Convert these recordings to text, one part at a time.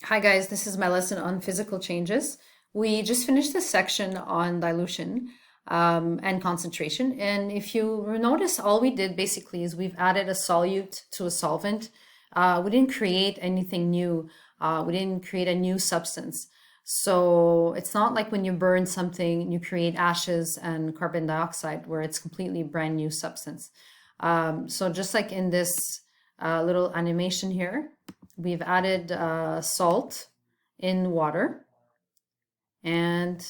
Hi guys, this is my lesson on physical changes. We just finished the section on dilution and concentration. And if you notice, all we did basically is we've added a solute to a solvent. We didn't create anything new. We didn't create a new substance. So it's not like when you burn something, you create ashes and carbon dioxide where it's completely brand new substance. So just like in this little animation here, we've added salt in water, and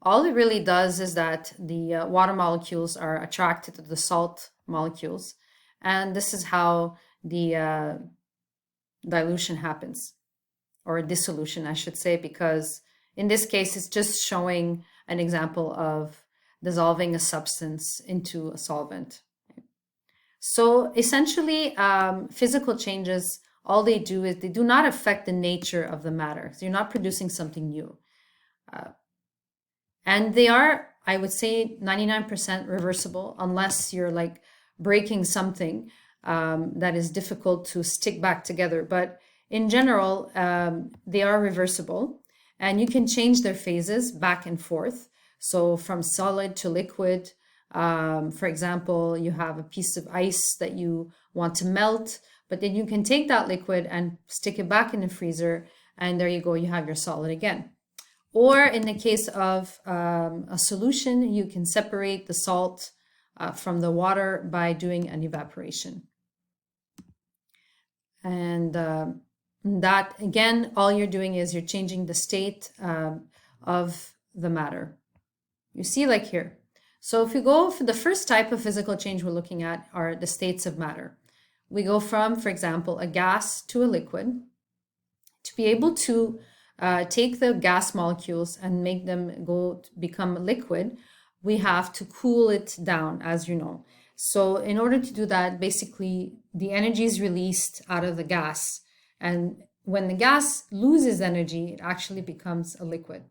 all it really does is that the water molecules are attracted to the salt molecules, and this is how the dilution happens, or dissolution, I should say, because in this case, it's just showing an example of dissolving a substance into a solvent. So essentially, physical changes, all they do is they do not affect the nature of the matter. So you're not producing something new. And they are, I would say, 99% reversible unless you're like breaking something that is difficult to stick back together. But in general, they are reversible, and you can change their phases back and forth. So from solid to liquid, for example, you have a piece of ice that you want to melt, but then you can take that liquid and stick it back in the freezer, and there you go, you have your solid again. Or in the case of a solution, you can separate the salt from the water by doing an evaporation. And that, again, all you're doing is you're changing the state of the matter. You see, like here. So if we go for the first type of physical change we're looking at are the states of matter. We go from, for example, a gas to a liquid. To be able to take the gas molecules and make them go become liquid, we have to cool it down, as you know. So in order to do that, basically the energy is released out of the gas. And when the gas loses energy, it actually becomes a liquid.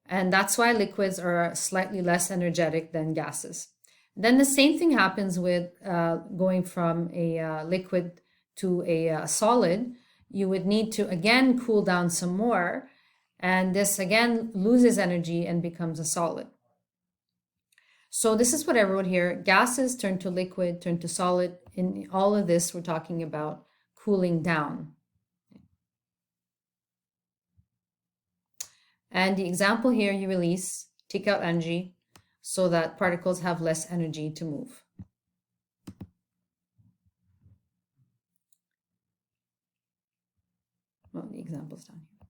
And that's why liquids are slightly less energetic than gases. Then the same thing happens with going from a liquid to a solid. You would need to again cool down some more, and this again loses energy and becomes a solid. So this is what I wrote here. Gases turn to liquid, turn to solid. In all of this, we're talking about cooling down. And the example here, you release, take out energy so that particles have less energy to move. Well, the example's down here.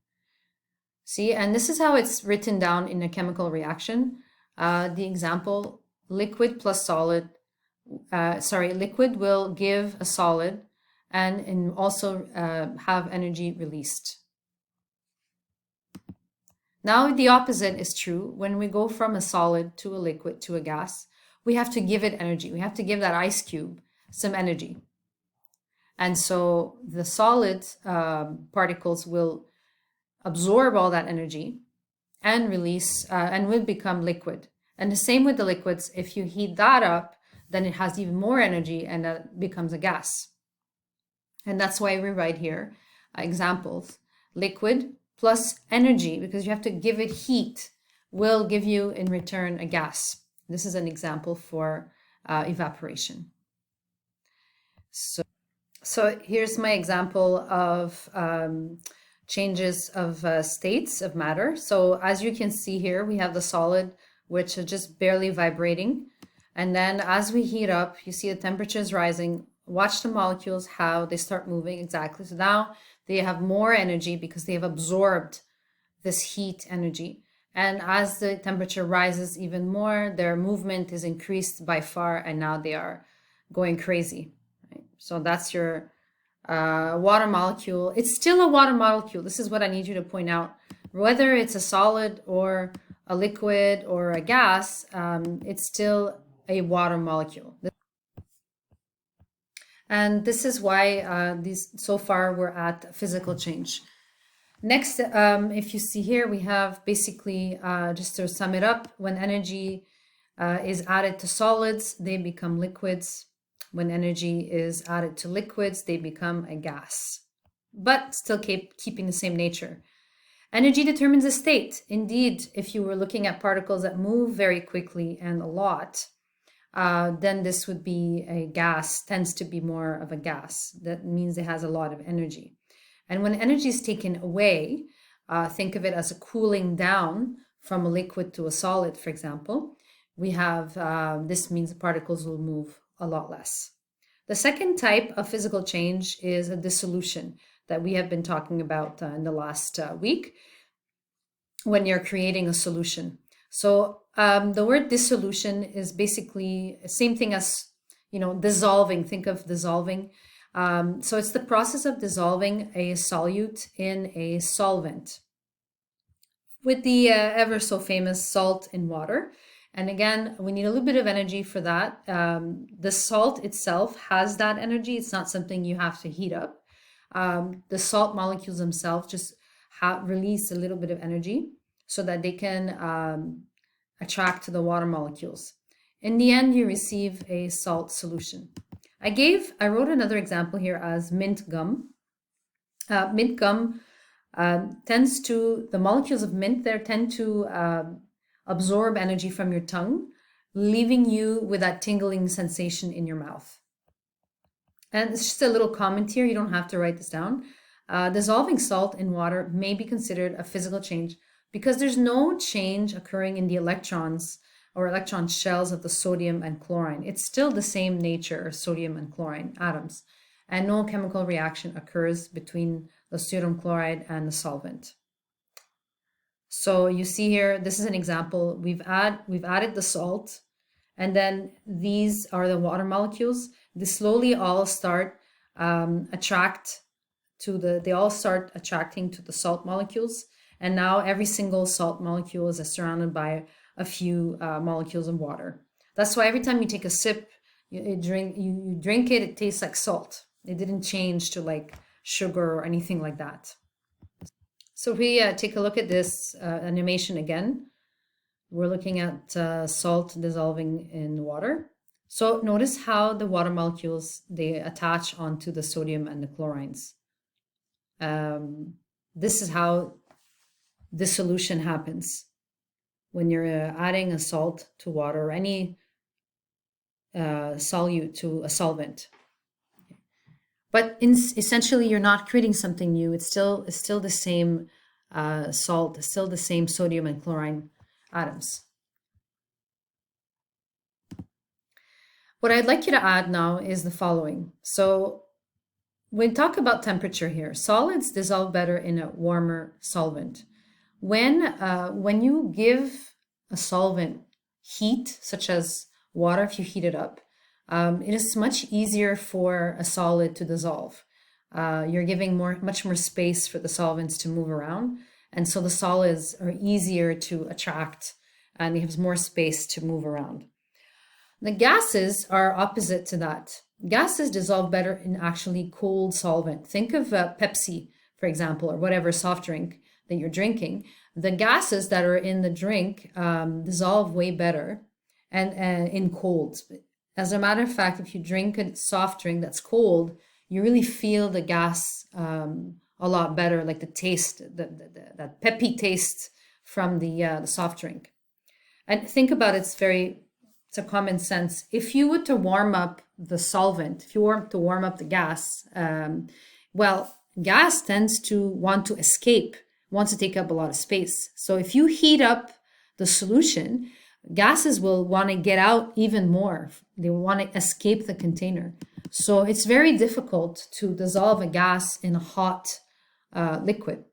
See, and this is how it's written down in a chemical reaction. The example, liquid plus solid, liquid will give a solid and also have energy released. Now the opposite is true. When we go from a solid to a liquid to a gas, we have to give it energy. We have to give that ice cube some energy. And so the solid particles will absorb all that energy and release and will become liquid. And the same with the liquids. If you heat that up, then it has even more energy and that becomes a gas. And that's why we write here examples. Liquid plus energy, because you have to give it heat, will give you in return a gas. This is an example for evaporation. So here's my example of changes of states of matter. So as you can see here, we have the solid, which is just barely vibrating. And then as we heat up, you see the temperature is rising. Watch the molecules, how they start moving exactly. So now they have more energy because they have absorbed this heat energy. And as the temperature rises even more, their movement is increased by far, and now they are going crazy. Right? So that's your water molecule. It's still a water molecule. This is what I need you to point out. Whether it's a solid or a liquid or a gas, it's still a water molecule. And this is why so far we're at physical change. Next, if you see here, we have basically, just to sum it up, when energy is added to solids, they become liquids. When energy is added to liquids, they become a gas. but still keeping the same nature. Energy determines the state. Indeed, if you were looking at particles that move very quickly and a lot, then this would be a gas, tends to be more of a gas. That means it has a lot of energy. And when energy is taken away, think of it as a cooling down from a liquid to a solid, for example. We have, this means the particles will move a lot less. The second type of physical change is a dissolution that we have been talking about in the last week when you're creating a solution. So the word dissolution is basically the same thing as, dissolving. Think of dissolving. So it's the process of dissolving a solute in a solvent with the ever so famous salt in water. And again, we need a little bit of energy for that. The salt itself has that energy. It's not something you have to heat up. The salt molecules themselves just release a little bit of energy so that they can attract to the water molecules. In the end, you receive a salt solution. I wrote another example here as mint gum. Mint gum the molecules of mint there tend to absorb energy from your tongue, leaving you with that tingling sensation in your mouth. And it's just a little comment here. You don't have to write this down. Dissolving salt in water may be considered a physical change because there's no change occurring in the electrons or electron shells of the sodium and chlorine. It's still the same nature, sodium and chlorine atoms, and no chemical reaction occurs between the sodium chloride and the solvent. So you see here, this is an example. We've added the salt, and then these are the water molecules. They slowly all start attracting to the salt molecules. And now every single salt molecule is surrounded by a few molecules of water. That's why every time you take a sip, you drink it, it tastes like salt. It didn't change to like sugar or anything like that. So we take a look at this animation again. We're looking at salt dissolving in water. So notice how the water molecules, they attach onto the sodium and the chlorines. This is how dissolution happens when you're adding a salt to water or any solute to a solvent. But essentially, you're not creating something new. It's still the same salt, it's still the same sodium and chlorine atoms. What I'd like you to add now is the following. So when we talk about temperature here, solids dissolve better in a warmer solvent. When you give a solvent heat, such as water, if you heat it up, it is much easier for a solid to dissolve. You're giving much more space for the solvents to move around. And so the solids are easier to attract and it has more space to move around. The gases are opposite to that. Gases dissolve better in actually cold solvent. Think of Pepsi, for example, or whatever soft drink that you're drinking. The gases that are in the drink dissolve way better and in cold. As a matter of fact, if you drink a soft drink that's cold, you really feel the gas a lot better, like the taste, that peppy taste from the soft drink. And think about it, it's a common sense. If you were to warm up the solvent, if you were to warm up the gas, gas tends to want to escape, wants to take up a lot of space. So if you heat up the solution, gases will want to get out even more. They want to escape the container. So it's very difficult to dissolve a gas in a hot liquid.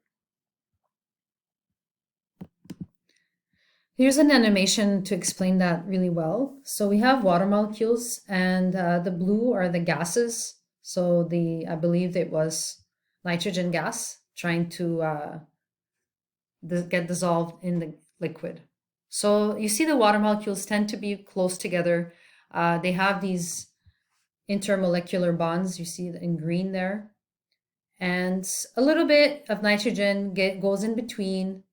Here's an animation to explain that really well. So we have water molecules and the blue are the gases. So I believe it was nitrogen gas trying to get dissolved in the liquid. So you see the water molecules tend to be close together. They have these intermolecular bonds. You see in green there. And a little bit of nitrogen goes in between.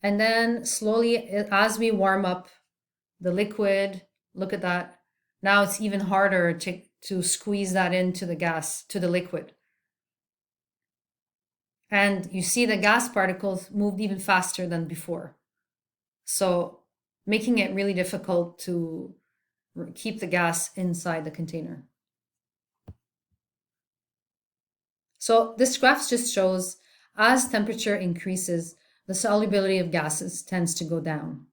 And then slowly, as we warm up the liquid, look at that. Now it's even harder to squeeze that into the gas, to the liquid. And you see the gas particles moved even faster than before. So making it really difficult to keep the gas inside the container. So this graph just shows as temperature increases, the solubility of gases tends to go down.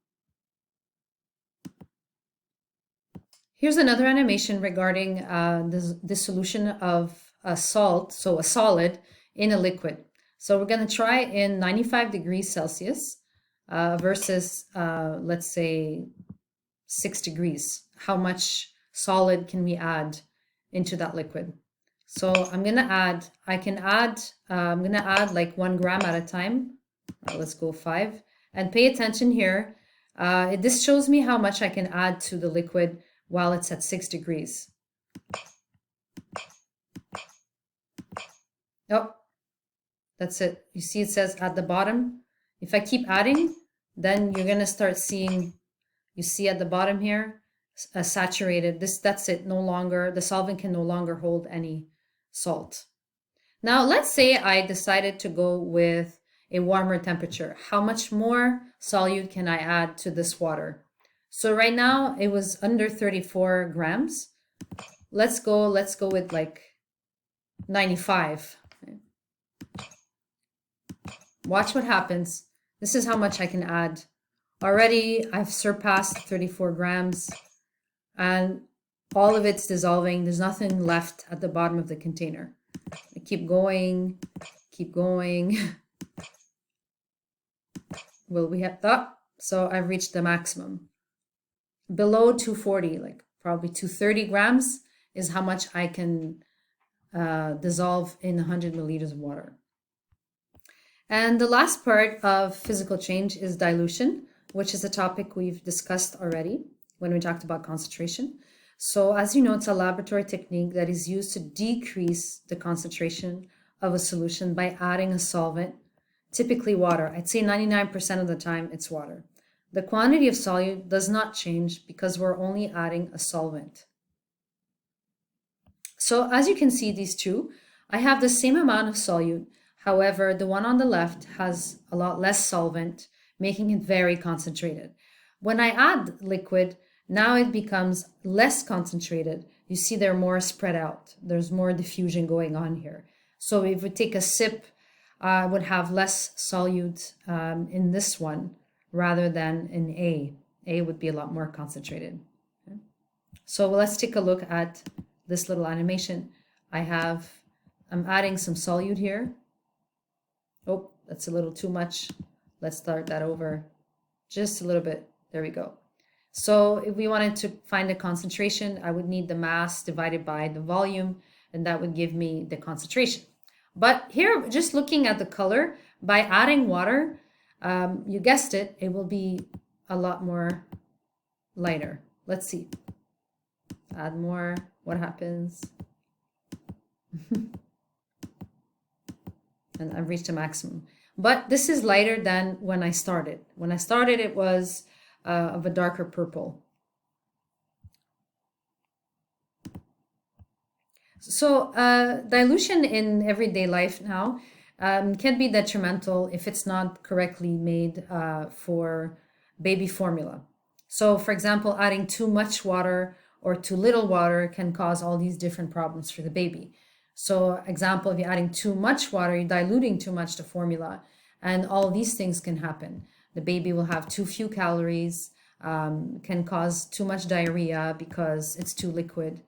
Here's another animation regarding the dissolution of a salt, so a solid, in a liquid. So we're going to try in 95 degrees Celsius versus, let's say, 6 degrees. How much solid can we add into that liquid? So I'm going to add, I'm going to add like 1 gram at a time. Let's go 5. And pay attention here. This shows me how much I can add to the liquid while it's at 6 degrees. Oh, that's it. You see it says at the bottom. If I keep adding, then you're going to start seeing, you see at the bottom here, saturated. That's it. No longer, the solvent can no longer hold any salt. Now, let's say I decided to go with a warmer temperature. How much more solute can I add to this water? So right now it was under 34 grams. Let's go with like 95. Watch what happens. This is how much I can add. Already I've surpassed 34 grams and all of it's dissolving. There's nothing left at the bottom of the container. I keep going. Well, we have that. So I've reached the maximum. Below 240, like probably 230 grams is how much I can dissolve in 100 milliliters of water. And the last part of physical change is dilution, which is a topic we've discussed already when we talked about concentration. So as you know, it's a laboratory technique that is used to decrease the concentration of a solution by adding a solvent, typically water. I'd say 99% of the time it's water. The quantity of solute does not change because we're only adding a solvent. So as you can see, these two, I have the same amount of solute. However, the one on the left has a lot less solvent, making it very concentrated. When I add liquid, now it becomes less concentrated. You see they're more spread out. There's more diffusion going on here. So if we take a sip, I would have less solute in this one rather than in A. A would be a lot more concentrated. Okay. So let's take a look at this little animation. I'm adding some solute here. Oh, that's a little too much. Let's start that over just a little bit. There we go. So if we wanted to find the concentration, I would need the mass divided by the volume, and that would give me the concentration. But here, just looking at the color, by adding water, you guessed it, it will be a lot more lighter. Let's see. Add more. What happens? And I've reached a maximum. But this is lighter than when I started. When I started, it was of a darker purple. So dilution in everyday life now can be detrimental if it's not correctly made for baby formula. So for example, adding too much water or too little water can cause all these different problems for the baby. So example, if you're adding too much water, you're diluting too much the formula, and all these things can happen. The baby will have too few calories, can cause too much diarrhea because it's too liquid.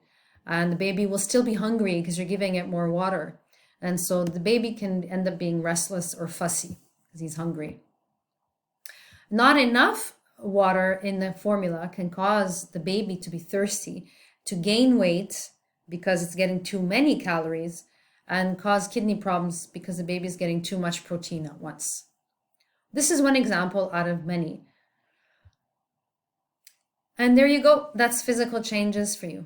And the baby will still be hungry because you're giving it more water. And so the baby can end up being restless or fussy because he's hungry. Not enough water in the formula can cause the baby to be thirsty, to gain weight because it's getting too many calories, and cause kidney problems because the baby is getting too much protein at once. This is one example out of many. And there you go. That's physical changes for you.